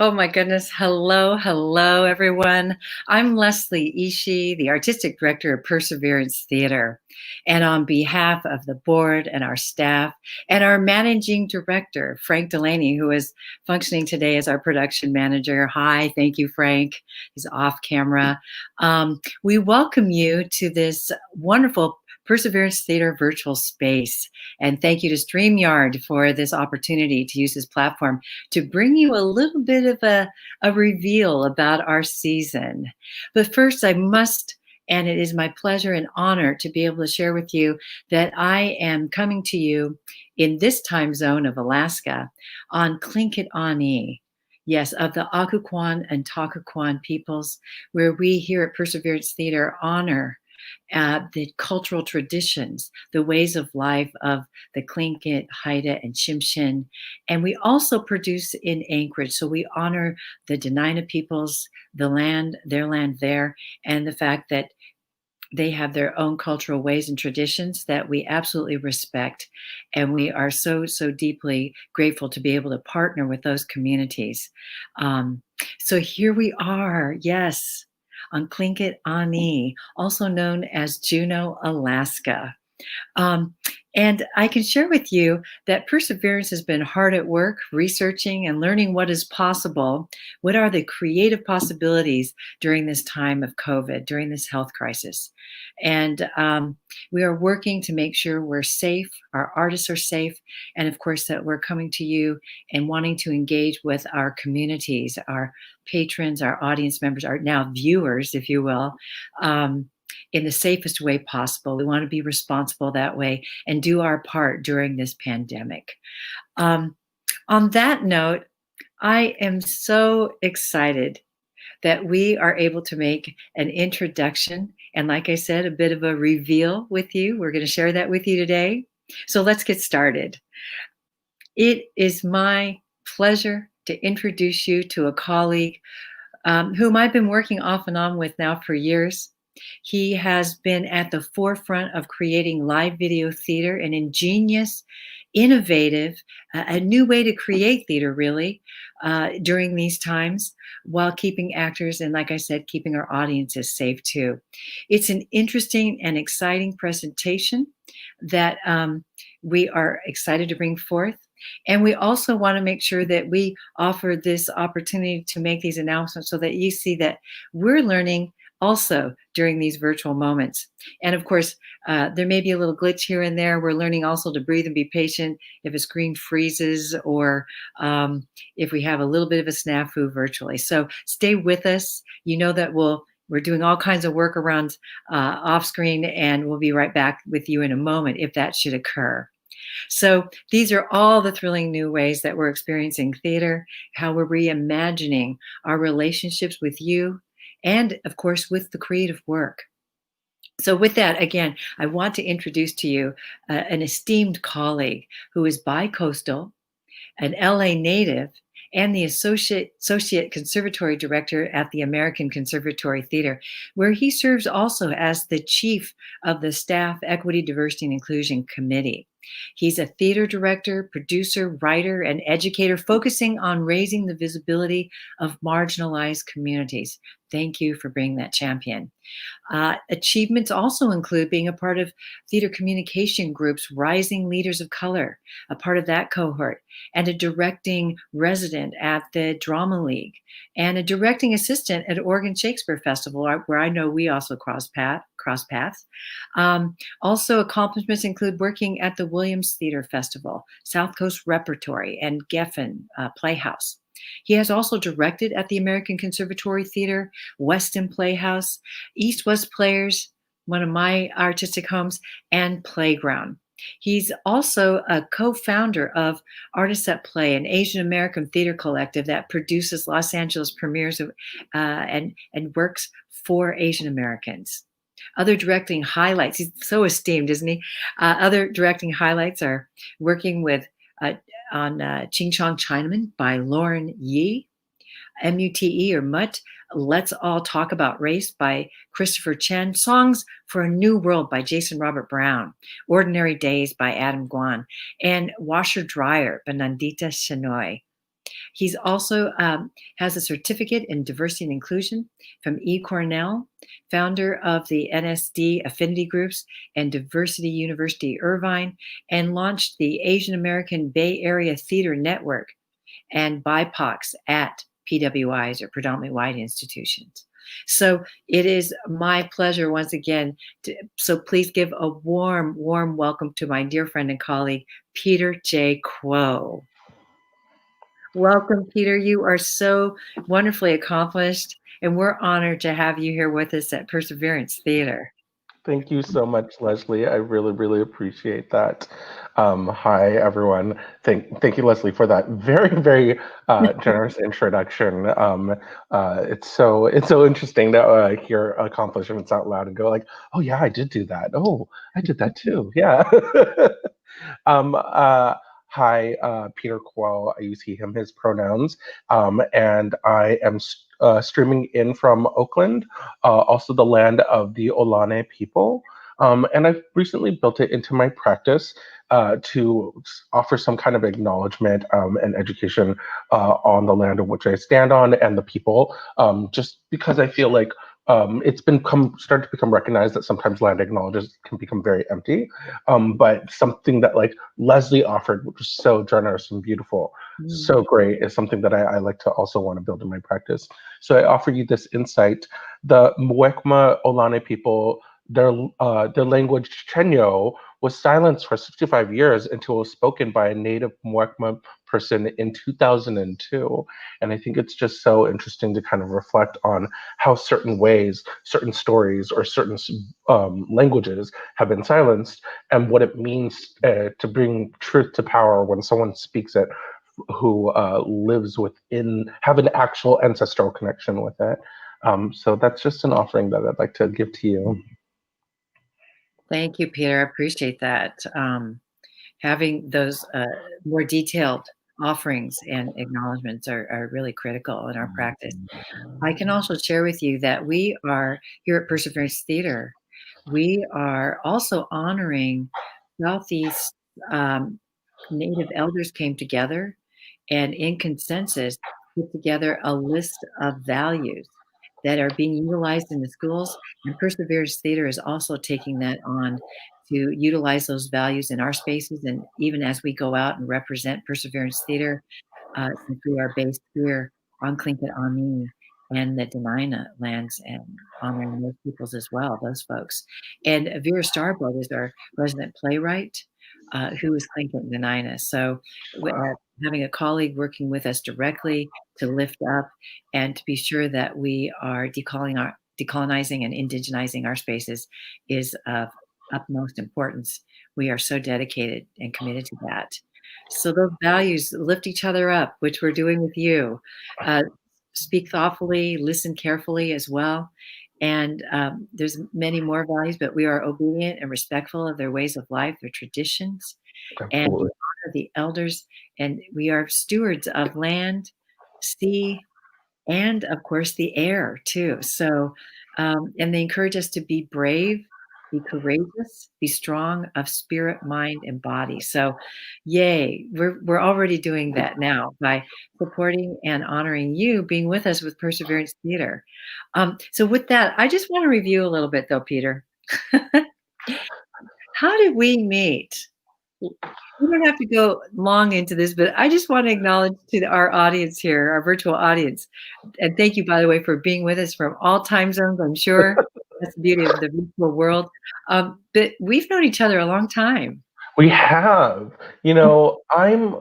Oh my goodness. Hello, hello, everyone. I'm Leslie Ishii, the Artistic Director of Perseverance Theater. And on behalf of the board and our staff and our Managing Director, Frank Delaney, who is functioning today as our production manager. Hi, thank you, Frank. He's off camera. We welcome you to this wonderful Perseverance Theater virtual space. And thank you to StreamYard for this opportunity to use this platform to bring you a little bit of a reveal about our season. But first, I must, and it is my pleasure and honor to be able to share with you that I am coming to you in this time zone of Alaska on Tlingit Ani. Yes, of the Akuquan and Takaquan peoples, where we here at Perseverance Theater honor the cultural traditions, the ways of life of the Tlingit, Haida, and Tsimshian. And we also produce in Anchorage. So we honor the Dena'ina peoples, the land, their land there, and the fact that they have their own cultural ways and traditions that we absolutely respect. And we are so, so deeply grateful to be able to partner with those communities. So here we are, yes, on Tlingit Ani, also known as Juneau, Alaska. Um, and I can share with you that Perseverance has been hard at work researching and learning what is possible. What are the creative possibilities during this time of COVID, during this health crisis? And we are working to make sure we're safe, our artists are safe, and of course, that we're coming to you and wanting to engage with our communities, our patrons, our audience members, our now viewers, if you will. In the safest way possible. We want to be responsible that way and do our part during this pandemic. On that note, I am so excited that we are able to make an introduction and, like I said, a bit of a reveal with you. We're going to share that with you today. So let's get started. It is my pleasure to introduce you to a colleague whom I've been working off and on with now for years. He has been at the forefront of creating live video theater, an ingenious, innovative, a new way to create theater, really, during these times, while keeping actors and, like I said, keeping our audiences safe too. It's an interesting and exciting presentation that we are excited to bring forth. And we also want to make sure that we offer this opportunity to make these announcements so that you see that we're learning also during these virtual moments. And of course, there may be a little glitch here and there. We're learning also to breathe and be patient if a screen freezes or if we have a little bit of a snafu virtually. So stay with us. You know that we're doing all kinds of workarounds off screen, and we'll be right back with you in a moment if that should occur. So these are all the thrilling new ways that we're experiencing theater, how we're reimagining our relationships with you, and of course, with the creative work. So with that, again, I want to introduce to you an esteemed colleague who is bi-coastal, an LA native, and the associate conservatory director at the American Conservatory Theater, where he serves also as the chief of the Staff Equity, Diversity, and Inclusion Committee. He's a theater director, producer, writer, and educator focusing on raising the visibility of marginalized communities. Thank you for being that champion. Achievements also include being a part of theater communication groups, Rising Leaders of Color, a part of that cohort, and a directing resident at the Drama League, and a directing assistant at Oregon Shakespeare Festival, where I know we also cross paths. Also, accomplishments include working at the Williams Theater Festival, South Coast Repertory, and Geffen Playhouse. He has also directed at the American Conservatory Theater, Weston Playhouse, East West Players, one of my artistic homes, and Playground. He's also a co-founder of Artists at Play, an Asian American theater collective that produces Los Angeles premieres of, and works for Asian Americans. Other directing highlights, he's so esteemed, isn't he? Other directing highlights are working with on Ching Chong Chinaman by Lauren Yee, MUTE or Mutt, Let's All Talk About Race by Christopher Chen, Songs for a New World by Jason Robert Brown, Ordinary Days by Adam Guan, and Washer Dryer by Nandita Shenoy. He's also has a certificate in diversity and inclusion from Cornell, founder of the NSD affinity groups and Diversity University Irvine, and launched the Asian American Bay Area Theater Network and BIPOCs at PWIs or predominantly white institutions. So it is my pleasure once again. So please give a warm, warm welcome to my dear friend and colleague, Peter J. Kuo. Welcome, Peter. You are so wonderfully accomplished, and we're honored to have you here with us at Perseverance Theater. Thank you so much, Leslie. I really, really appreciate that. Hi, everyone. Thank you, Leslie, for that very, very generous introduction. It's so interesting to hear accomplishments out loud and go like, oh yeah, I did do that. Oh, I did that too. Yeah. Um, uh, Hi, Peter Kuo. I use he, him, his pronouns. And I am streaming in from Oakland, also the land of the Olane people. And I've recently built it into my practice offer some kind of acknowledgement and education on the land of which I stand on and the people, just because I feel like it's been started to become recognized that sometimes land acknowledges can become very empty, but something that like Leslie offered, which was so generous and beautiful, so great, is something that I like to also want to build in my practice. So I offer you this insight. The Muwekma Olane people, their language Chenyo was silenced for 65 years until it was spoken by a native Muwekma person in 2002. And I think it's just so interesting to kind of reflect on how certain ways, certain stories, or certain languages have been silenced, and what it means to bring truth to power when someone speaks it who lives within, have an actual ancestral connection with it. So that's just an offering that I'd like to give to you. Thank you, Peter. I appreciate that. Having those more detailed offerings and acknowledgments are really critical in our practice. I can also share with you that we are here at Perseverance Theater. We are also honoring Southeast Native elders came together and in consensus put together a list of values that are being utilized in the schools. And Perseverance Theater is also taking that on to utilize those values in our spaces. And even as we go out and represent Perseverance Theater, since we are based here on Tlingit Ani and the Dena'ina lands and honoring those peoples as well, those folks. And Vera Starboard is our resident playwright who is Tlingit Dena'ina. So having a colleague working with us directly to lift up and to be sure that we are decolonizing and indigenizing our spaces is of utmost importance. We are so dedicated and committed to that. So those values lift each other up, which we're doing with you. Speak thoughtfully, listen carefully as well. And there's many more values, but we are obedient and respectful of their ways of life, their traditions, and we Absolutely. honor the elders. And we are stewards of land, sea, and of course the air too. So, and they encourage us to be brave, be courageous, be strong of spirit, mind, and body. So, yay, we're already doing that now by supporting and honoring you being with us with Perseverance Theater. So, with that, I just want to review a little bit though, Peter. How did we meet? We don't have to go long into this, but I just want to acknowledge to our audience here, our virtual audience, and thank you, by the way, for being with us from all time zones, I'm sure. That's the beauty of the virtual world. But we've known each other a long time. We have, I'm,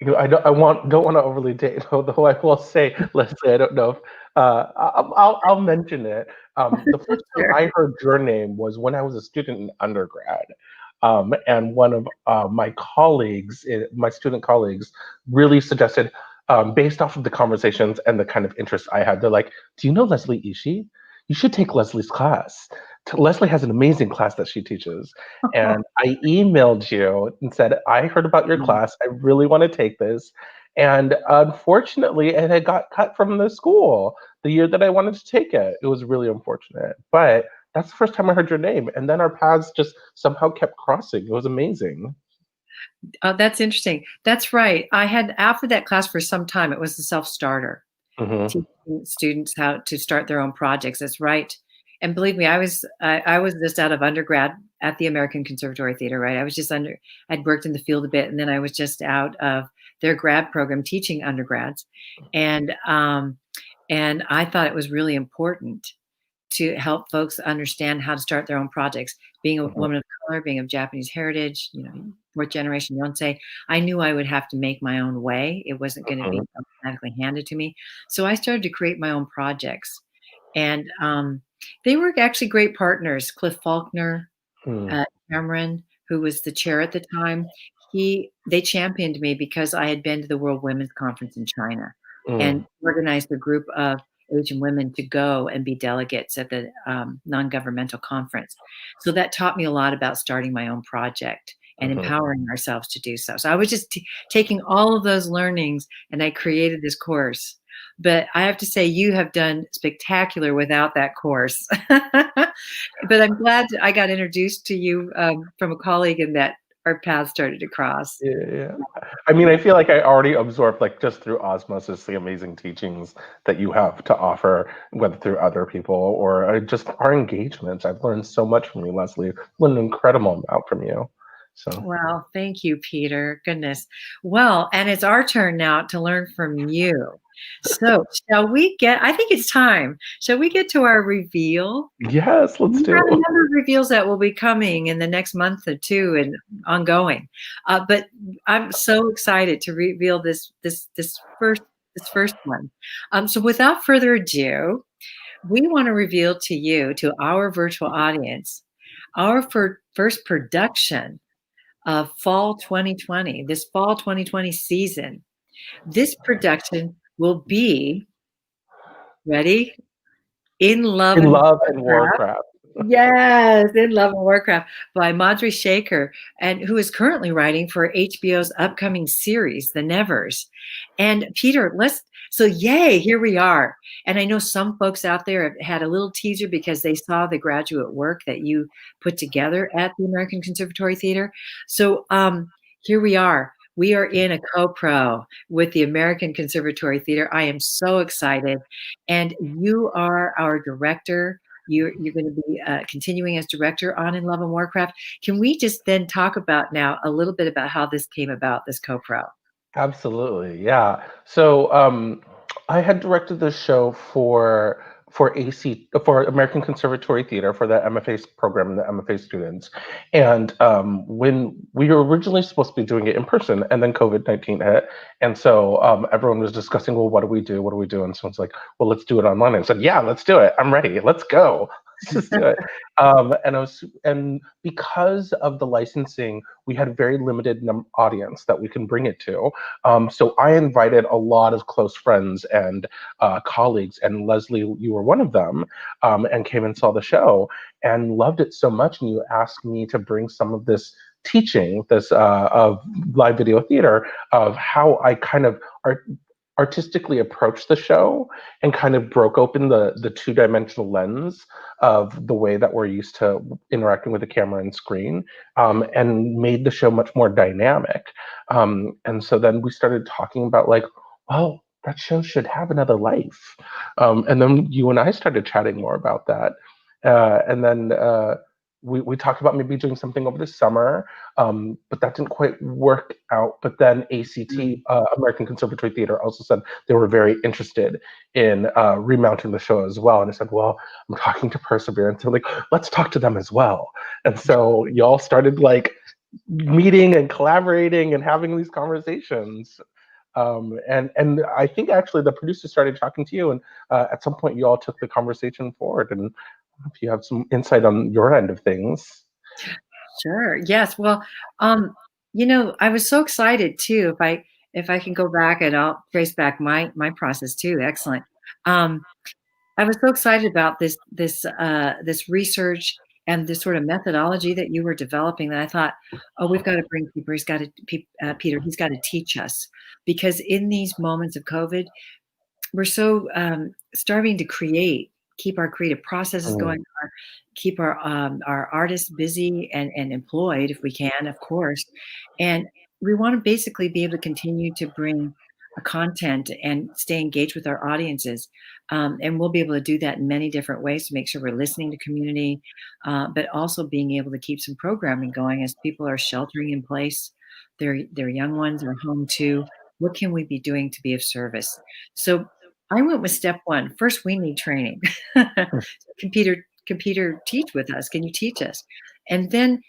don't want to overly date, although I will say, Leslie, I don't know if, I'll mention it. The first time Sure. I heard your name was when I was a student in undergrad. And one of my colleagues, my student colleagues, really suggested, based off of the conversations and the kind of interest I had, they're like, do you know Leslie Ishii? You should take Leslie's class. Leslie has an amazing class that she teaches. And I emailed you and said, I heard about your class. I really want to take this. And unfortunately, it had got cut from the school the year that I wanted to take it. It was really unfortunate. But that's the first time I heard your name. And then our paths just somehow kept crossing. It was amazing. Oh, that's interesting. That's right. I had offered that class for some time. It was the self-starter, Hmm. teaching students how to start their own projects. That's right. And believe me, I was just out of undergrad at the American Conservatory Theater, right? I was just I'd worked in the field a bit, and then I was just out of their grad program teaching undergrads, and um, and I thought it was really important to help folks understand how to start their own projects. Being a Hmm. woman of color, being of Japanese heritage, fourth generation Yonsei, I knew I would have to make my own way. It wasn't going to be Hmm. automatically handed to me. So I started to create my own projects. And they were actually great partners. Cliff Faulkner, Hmm. Cameron, who was the chair at the time, they championed me because I had been to the World Women's Conference in China and Hmm. organized a group of Asian women to go and be delegates at the non-governmental conference. So that taught me a lot about starting my own project and Hmm. empowering ourselves to do so. So I was just taking all of those learnings and I created this course. But I have to say, you have done spectacular without that course. But I'm glad I got introduced to you from a colleague and that our paths started to cross. Yeah, yeah. I mean, I feel like I already absorbed, like, just through osmosis, the amazing teachings that you have to offer, whether through other people or just our engagements. I've learned so much from you, Leslie. Learned an incredible amount from you. So, Well, thank you, Peter. Goodness. Well, and it's our turn now to learn from you. So, I think it's time. Shall we get to our reveal? yes, let's We do. have a number of reveals that will be coming in the next month or two and ongoing. But I'm so excited to reveal this first one. So without further ado, we want to reveal to you, to our virtual audience, our first production of fall 2020, this fall 2020 season. This production will be ready in Love In and Love and Warcraft. Warcraft. Yes, in Love and Warcraft by Madhuri Shaker, and who is currently writing for HBO's upcoming series, The Nevers. And Peter, yay, here we are. And I know some folks out there have had a little teaser because they saw the graduate work that you put together at the American Conservatory Theater. So here we are. We are in a co-pro with the American Conservatory Theater. I am so excited. And you are our director. You're going to be continuing as director on In Love and Warcraft. Can we just then talk about now a little bit about how this came about, this co-pro? Absolutely, yeah. So I had directed this show for American Conservatory Theater for the MFA program and the MFA students. And when we were originally supposed to be doing it in person, and then COVID-19 hit, and so everyone was discussing, well, what do we do? What do we do? And someone's like, well, let's do it online. And I said, yeah, let's do it. I'm ready. Let's go. Let's just do it. And because of the licensing, we had a very limited audience that we can bring it to. So I invited a lot of close friends and colleagues, and Leslie, you were one of them, and came and saw the show and loved it so much. And you asked me to bring some of this teaching, this of live video theater, of how I kind of artistically approached the show and kind of broke open the two-dimensional lens of the way that we're used to interacting with the camera and screen, and made the show much more dynamic. And so then we started talking about, like, well, that show should have another life. And then you and I started chatting more about that. And then we talked about maybe doing something over the summer, but that didn't quite work out. But then ACT, American Conservatory Theater, also said they were very interested in remounting the show as well. And I said, well, I'm talking to Perseverance. They're like, let's talk to them as well. And so y'all started, like, meeting and collaborating and having these conversations. And I think actually the producer started talking to you, and at some point you all took the conversation forward. And if you have some insight on your end of things. Sure. Yes. Well, I was so excited too. If I can go back and I'll trace back my process too. Excellent. Um, I was so excited about this research and this sort of methodology that you were developing that I thought, oh, we've got to bring Peter. Peter. He's got to teach us because in these moments of COVID, we're so starving to create. keep our creative processes Mm, going, keep our artists busy and employed if we can, of course. And we want to basically be able to continue to bring content and stay engaged with our audiences. And we'll be able to do that in many different ways to make sure we're listening to community, but also being able to keep some programming going as people are sheltering in place. Their young ones are home too. What can we be doing to be of service? So I went with step one. First, we need training. Computer teach with us. Can you teach us? And then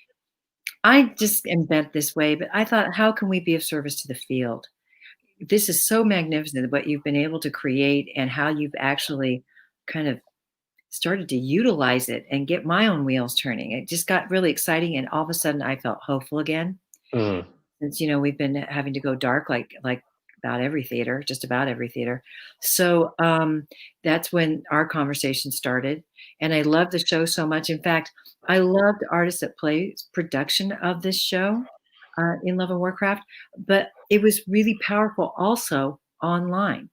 I just am bent this way, but I thought, how can we be of service to the field? This is so magnificent what you've been able to create and how you've actually kind of started to utilize it and get my own wheels turning. It just got really exciting, and all of a sudden I felt hopeful again. mm, Since we've been having to go dark like about every theater, just about every theater. So that's when our conversation started, and I love the show so much. In fact, I loved Artists at Play's production of this show, in Love and Warcraft, but it was really powerful also online.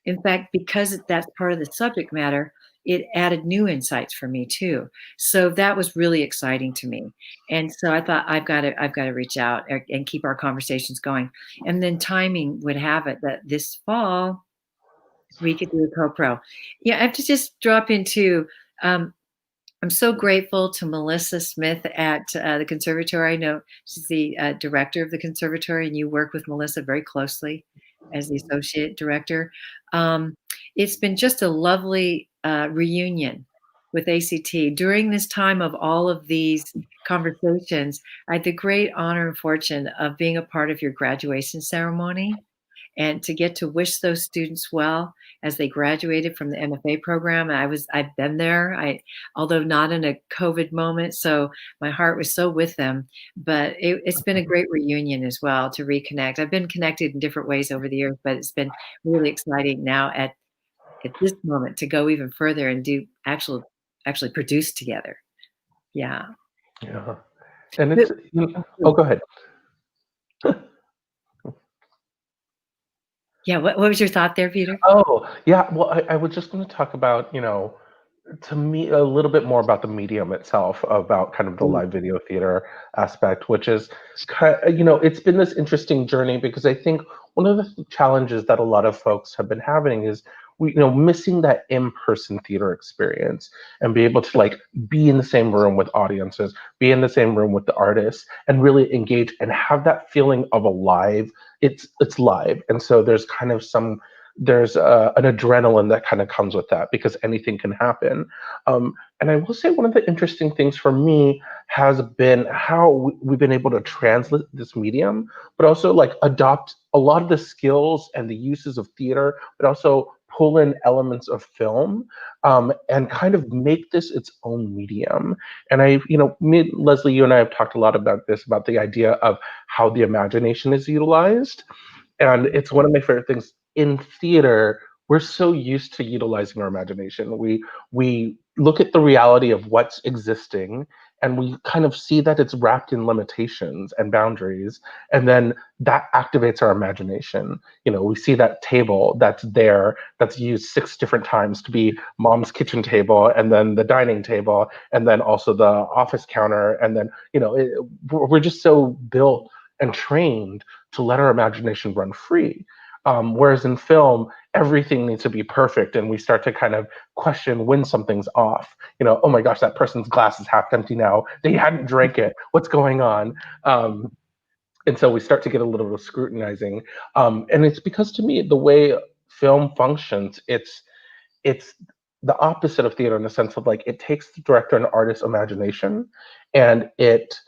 In fact, because that's part of the subject matter, it added new insights for me too. So that was really exciting to me. And so I thought I've got to reach out and keep our conversations going. And then timing would have it that this fall we could do a co-pro. Yeah, I have to just drop into um, I'm so grateful to Melissa Smith at the Conservatory. I know she's the director of the Conservatory, and you work with Melissa very closely as the associate director. Um, it's been just a lovely reunion with ACT. During this time of all of these conversations, I had the great honor and fortune of being a part of your graduation ceremony and to get to wish those students well as they graduated from the MFA program. I've been there. Although not in a COVID moment, so my heart was so with them. But it's been a great reunion as well to reconnect. I've been connected in different ways over the years, but it's been really exciting now at this moment to go even further and do actually produce together. Yeah. yeah. And But, oh, go ahead. yeah. What was your thought there, Peter? Oh, yeah. Well, I was just going to talk about, to me, a little bit more about the medium itself, about kind of the Mm, live video theater aspect, which is, it's been this interesting journey because I think one of the challenges that a lot of folks have been having is missing that in-person theater experience and be able to like be in the same room with audiences, be in the same room with the artists, and really engage and have that feeling of alive. It's live, and so there's an adrenaline that kind of comes with that because anything can happen. And I will say one of the interesting things for me has been how we've been able to translate this medium, but also like adopt a lot of the skills and the uses of theater, but also pull in elements of film, and kind of make this its own medium. And Leslie, you and I have talked a lot about this, about the idea of how the imagination is utilized. And it's one of my favorite things in theater. We're so used to utilizing our imagination. We look at the reality of what's existing, and we kind of see that it's wrapped in limitations and boundaries, and then that activates our imagination. We see that table that's there, that's used 6 different times to be mom's kitchen table, and then the dining table, and then also the office counter, and then we're just so built and trained to let our imagination run free. Whereas in film, everything needs to be perfect, and we start to kind of question when something's off. Oh my gosh, that person's glass is half empty now. They hadn't drank it. What's going on? And so we start to get a little bit of scrutinizing. And it's because, to me, the way film functions, it's the opposite of theater in the sense of like it takes the director and artist's imagination, and it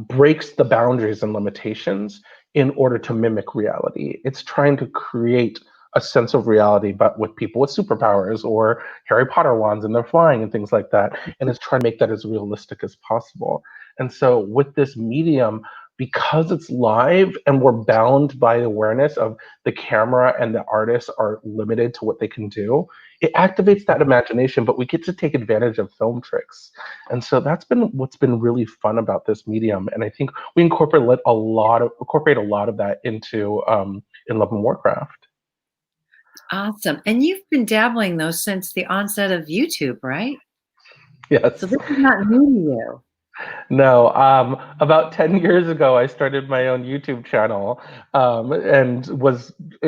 breaks the boundaries and limitations in order to mimic reality. It's trying to create a sense of reality, but with people with superpowers or Harry Potter wands and they're flying and things like that. And it's trying to make that as realistic as possible. And so with this medium, because it's live and we're bound by the awareness of the camera and the artists are limited to what they can do, it activates that imagination, but we get to take advantage of film tricks. And so that's been what's been really fun about this medium. And I think we incorporate a lot of that into in Love and Warcraft. Awesome. And you've been dabbling those since the onset of YouTube, right? So Yes. this is not new to you. No, about 10 years ago, I started my own YouTube channel, and it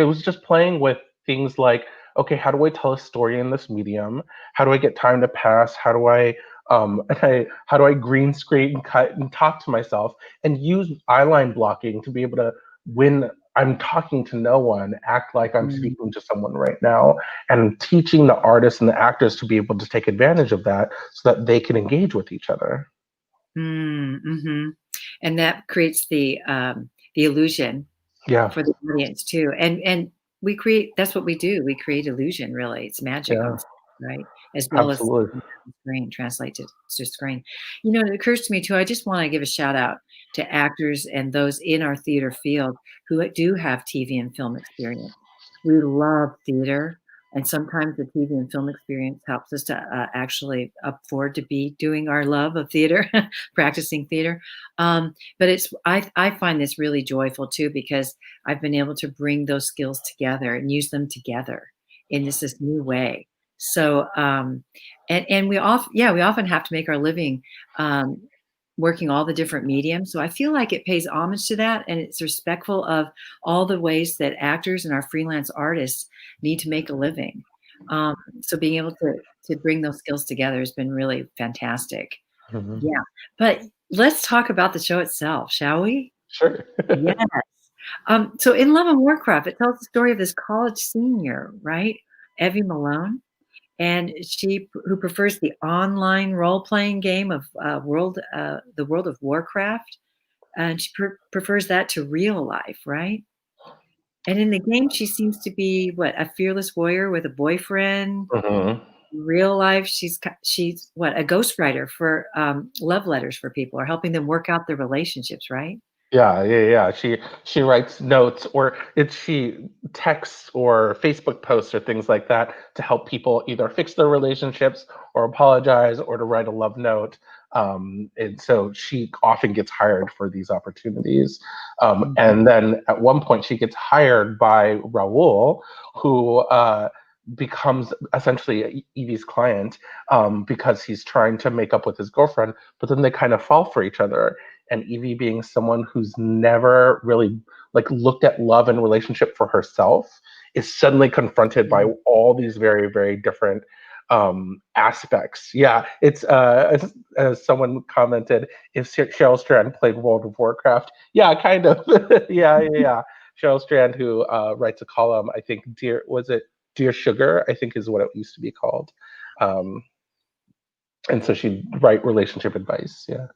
was just playing with things like, okay, how do I tell a story in this medium? How do I get time to pass? How do I green screen, cut, and talk to myself, and use eyeline blocking to be able to, when I'm talking to no one, act like I'm Mm, speaking to someone right now, and teaching the artists and the actors to be able to take advantage of that so that they can engage with each other. mm-hmm. And that creates the illusion Yeah. for the audience too. And we create, that's what we do. We create illusion, really. It's magic Yeah, on stage, right? As well as absolutely. screen, translate to screen. You know, it occurs to me too, I just want to give a shout out to actors and those in our theater field who do have TV and film experience. We love theater. And sometimes the TV and film experience helps us to actually afford to be doing our love of theater, practicing theater. But I find this really joyful too, because I've been able to bring those skills together and use them together in this new way. So, and we often have to make our living um, working all the different mediums. So I feel like it pays homage to that, and it's respectful of all the ways that actors and our freelance artists need to make a living. So being able to bring those skills together has been really fantastic. Mhm. Yeah, but let's talk about the show itself, shall we? Sure. Yes. So in Love and Warcraft, it tells the story of this college senior, right? Evie Malone, and who prefers the online role-playing game of the World of Warcraft, and she prefers that to real life, right? And in the game, she seems to be what, a fearless warrior with a boyfriend. Mhm. Real life, she's what, a ghostwriter for love letters for people, or helping them work out their relationships, right? Yeah. She writes notes, or she texts or Facebook posts or things like that to help people either fix their relationships or apologize or to write a love note. And so she often gets hired for these opportunities. Mhm. And then at one point she gets hired by Raul, who becomes essentially Evie's client, because he's trying to make up with his girlfriend, but then they kind of fall for each other. And Evie, being someone who's never really like looked at love and relationship for herself, is suddenly confronted by all these very, very different aspects. Yeah, it's as someone commented, if Cheryl Strand played World of Warcraft, yeah, kind of. Yeah. Cheryl Strand, who writes a column, I think, Dear Sugar, I think is what it used to be called. Um, and so she'd write relationship advice. Yeah.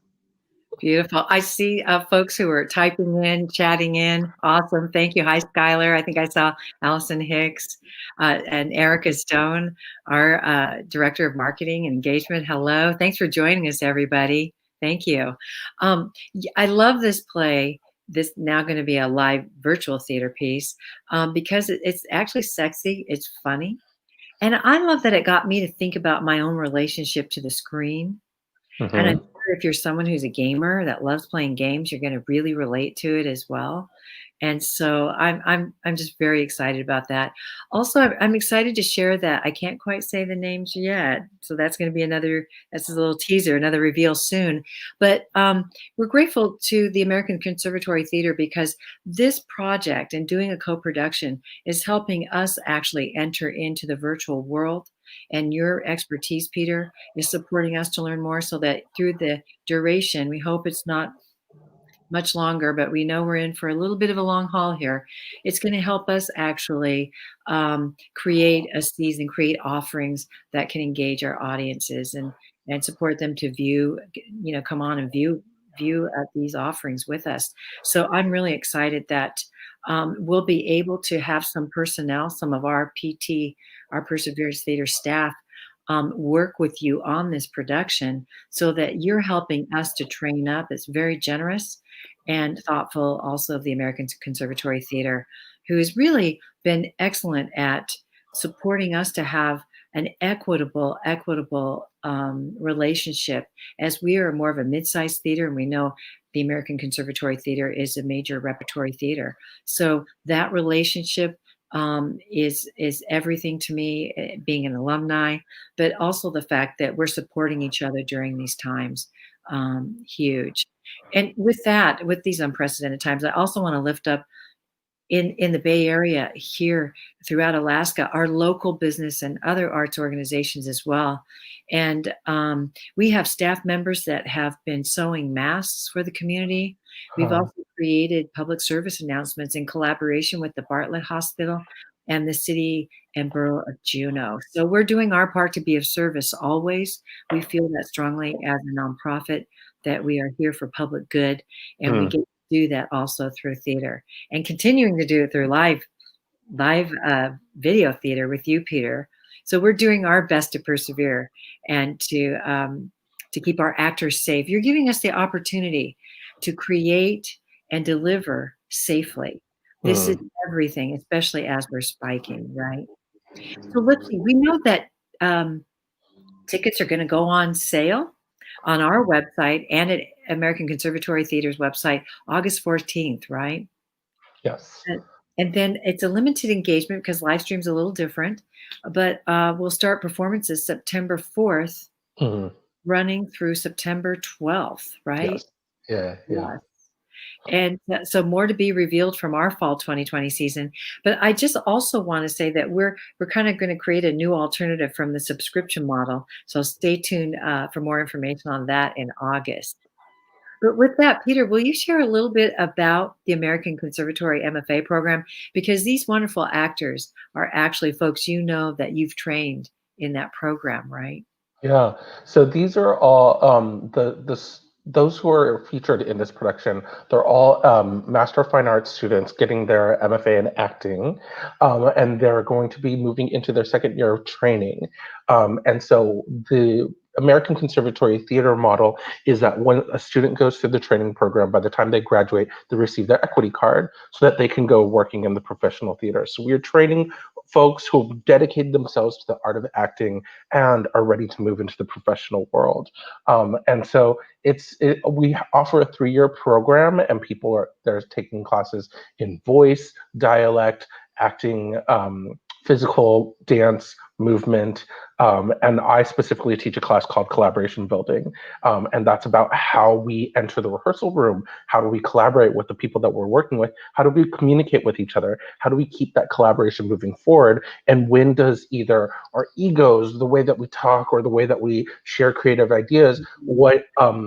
Beautiful. I see folks who are typing in, chatting in. Awesome. Thank you. Hi, Skylar. I think I saw Allison Hicks and Erica Stone, our Director of Marketing and Engagement. Hello. Thanks for joining us, everybody. Thank you. I love this play. This now going to be a live virtual theater piece because it's actually sexy. It's funny. And I love that it got me to think about my own relationship to the screen, and I'm Hmm. sure if you're someone who's a gamer that loves playing games, you're gonna really relate to it as well. And so I'm just very excited about that. Also, I'm excited to share that I can't quite say the names yet, so that's gonna be that's a little teaser, another reveal soon. But we're grateful to the American Conservatory Theater because this project and doing a co-production is helping us actually enter into the virtual world. And your expertise, Peter, is supporting us to learn more so that through the duration, we hope it's not much longer, but we know we're in for a little bit of a long haul here. It's going to help us actually create a season, create offerings that can engage our audiences and support them to view, come on and view these offerings with us. So I'm really excited that we'll be able to have some personnel, some of our PT, our Perseverance Theater staff, work with you on this production so that you're helping us to train up. It's very generous and thoughtful also of the American Conservatory Theater, who has really been excellent at supporting us to have an equitable relationship, as we are more of a mid-sized theater, and we know the American Conservatory Theater is a major repertory theater. So that relationship is everything to me, being an alumni, but also the fact that we're supporting each other during these times, huge. And with that, with these unprecedented times, I also want to lift up in the Bay Area here throughout Alaska, our local business and other arts organizations as well. And we have staff members that have been sewing masks for the community. We've Huh. also created public service announcements in collaboration with the Bartlett Hospital and the city and borough of Juneau. So we're doing our part to be of service always. We feel that strongly as a nonprofit that we are here for public good, and we Hmm. get to do that also through theater and continuing to do it through live video theater with you, Peter. So we're doing our best to persevere and to keep our actors safe. You're giving us the opportunity to create and deliver safely. This is Hmm. everything, especially as we're spiking, right? So let's see. We know that tickets are going to go on sale on our website and at American Conservatory Theater's website August 14th, right? Yes. And and then it's a limited engagement because live stream's a little different, but we'll start performances September 4th, Hmm. running through September 12th, right? Yes. Yeah. Yeah. Yes. And so more to be revealed from our fall 2020 season. But I just also want to say that we're kind of going to create a new alternative from the subscription model. So stay tuned for more information on that in August. But with that, Peter, will you share a little bit about the American Conservatory MFA program? Because these wonderful actors are actually folks you know that you've trained in that program, right? Yeah. So these are all those who are featured in this production. They're all Master of Fine Arts students getting their MFA in acting, and they're going to be moving into their second year of training. And so the American Conservatory theater model is that when a student goes through the training program, by the time they graduate, they receive their equity card so that they can go working in the professional theater. So we're training folks who have dedicated themselves to the art of acting and are ready to move into the professional world. And so we offer a 3-year program, and people are they're taking classes in voice, dialect, acting, physical dance, movement, and I specifically teach a class called collaboration building, and that's about how we enter the rehearsal room. How do we collaborate with the people that we're working with? How do we communicate with each other? How do we keep that collaboration moving forward? And when does either our egos, the way that we talk, or the way that we share creative ideas, what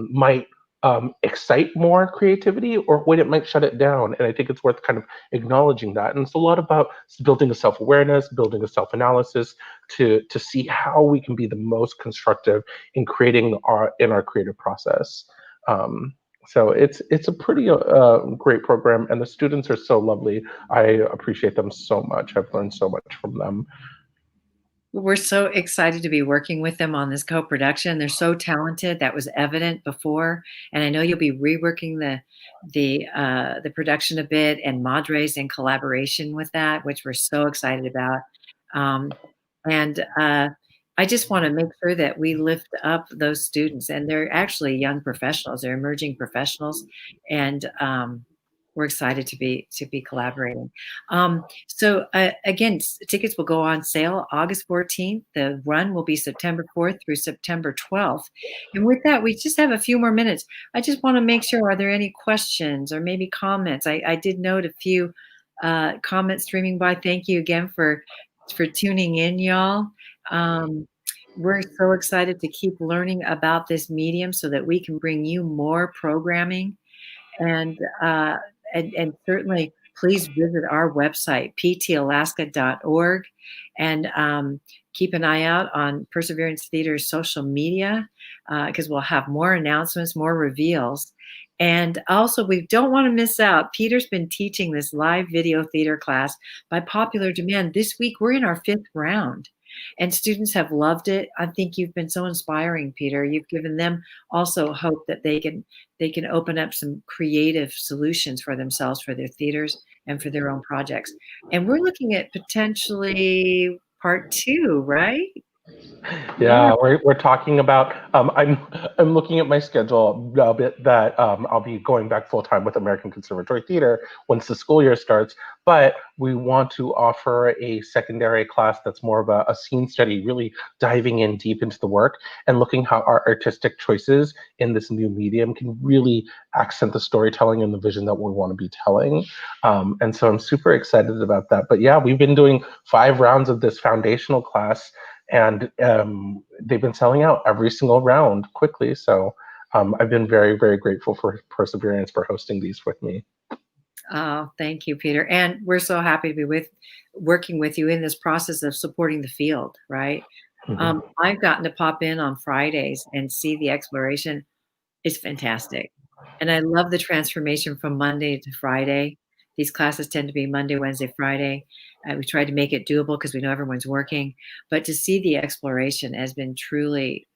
might excite more creativity, or when it might shut it down? And I think it's worth kind of acknowledging that. And it's a lot about building a self-awareness, building a self-analysis to see how we can be the most constructive in creating our in our creative process. So it's a pretty great program, and the students are so lovely. I appreciate them so much. I've learned so much from them. We're so excited to be working with them on this co-production. They're so talented. That was evident before, and I know you'll be reworking the production a bit and Madres in collaboration with that, which we're so excited about. Um, and I just want to make sure that we lift up those students, and they're actually young professionals. They're emerging professionals, and we're excited to be collaborating. So again, tickets will go on sale August 14th. The run will be September 4th through September 12th. And with that, we just have a few more minutes. I just want to make sure, are there any questions or maybe comments? I did note a few comments streaming by. Thank you again for tuning in, y'all. We're so excited to keep learning about this medium so that we can bring you more programming and uh, and certainly please visit our website ptalaska.org and keep an eye out on Perseverance Theater's social media because we'll have more announcements, more reveals. And also, we don't want to miss out. Peter's been teaching this live video theater class by popular demand. This week, we're in our 5th round, and students have loved it. I think you've been so inspiring, Peter. You've given them also hope that they can open up some creative solutions for themselves, for their theaters, and for their own projects. And we're looking at potentially part 2, right? Yeah. Yeah, we're talking about. I'm looking at my schedule a bit that I'll be going back full time with American Conservatory Theater once the school year starts. But we want to offer a secondary class that's more of a scene study, really diving in deep into the work and looking how our artistic choices in this new medium can really accent the storytelling and the vision that we want to be telling. And so I'm super excited about that. But yeah, we've been doing 5 rounds of this foundational class and they've been selling out every single round quickly. So I've been very, very grateful for Perseverance for hosting these with me. Oh, thank you, Peter. And we're so happy to be working with you in this process of supporting the field, right? Mhm. I've gotten to pop in on Fridays and see the exploration. It's fantastic. And I love the transformation from Monday to Friday. These classes tend to be Monday, Wednesday, Friday. We tried to make it doable because we know everyone's working. But to see the exploration has been truly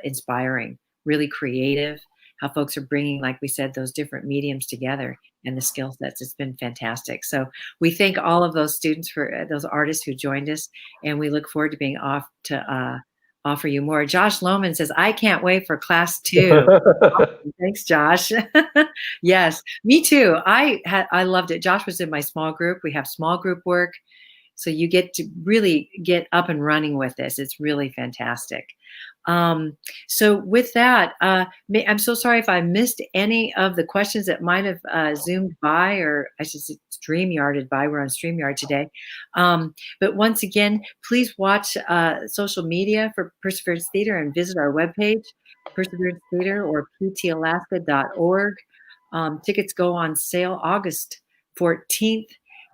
inspiring, really creative. How folks are bringing, like we said, those different mediums together and the skill sets. It's been fantastic. So we thank all of those students for those artists who joined us, and we look forward to being off to offer you more. Josh Lohman says, I can't wait for class 2. Awesome. Thanks, Josh. Yes, me too. I loved it. Josh was in my small group. We have small group work. So you get to really get up and running with this. It's really fantastic. Um, so with that, I'm so sorry if I missed any of the questions that might have zoomed by, or I should say StreamYarded by. We're on StreamYard today. But once again, please watch social media for Perseverance Theater and visit our webpage, Perseverance Theater or ptalaska.org. Tickets go on sale August 14th.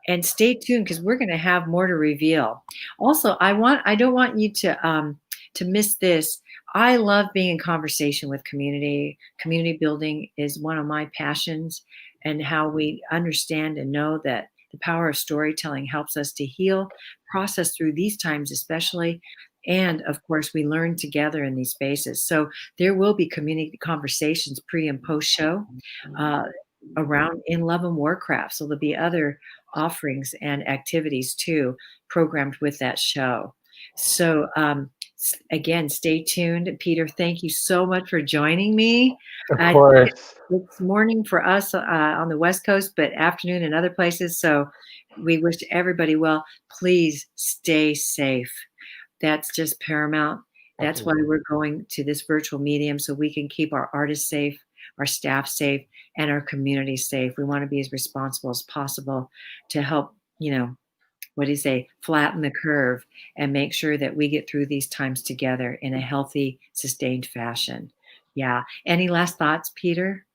And stay tuned because we're going to have more to reveal. Also, I don't want you to miss this. I love being in conversation with community. Community building is one of my passions, and how we understand and know that the power of storytelling helps us to heal, process through these times, especially. And of course, we learn together in these spaces. So there will be community conversations pre and post show uh, around In Love and Warcraft. So there'll be other offerings and activities too programmed with that show. So again, stay tuned. Peter, thank you so much for joining me. Of I think course. it's morning for us on the West Coast, but afternoon in other places. So we wish everybody well. Please stay safe. That's just paramount. That's why Absolutely. we're going to this virtual medium, so we can keep our artists safe, our staff safe, and our community safe. We want to be as responsible as possible to help, what do you say, flatten the curve and make sure that we get through these times together in a healthy, sustained fashion. Yeah. Any last thoughts, Peter?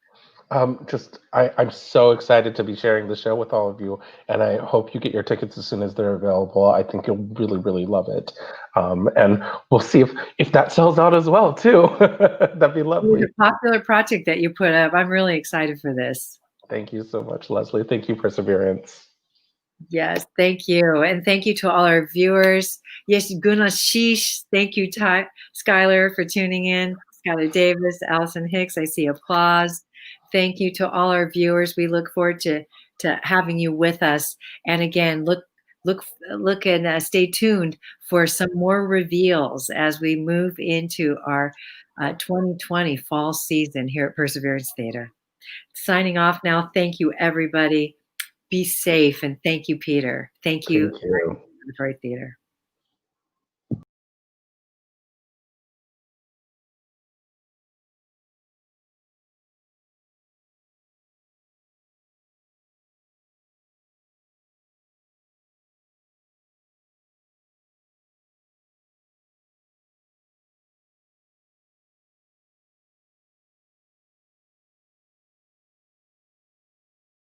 I'm so excited to be sharing the show with all of you, and I hope you get your tickets as soon as they're available. I think you'll really, really love it, and we'll see if that sells out as well too. That'd be It was lovely. a popular project that you put up. I'm really excited for this. Thank you so much, Leslie. Thank you, Perseverance. Yes, thank you. And thank you to all our viewers. Yes, Guna Sheesh. Thank you, Skylar, for tuning in. Skylar Davis, Allison Hicks. I see applause. Thank you to all our viewers. We look forward to having you with us. And again, look and stay tuned for some more reveals as we move into our 2020 fall season here at Perseverance Theater. Signing off now. Thank you, everybody. Be safe, and thank you, Peter. Thank you, Thank you. Conservatory Theater.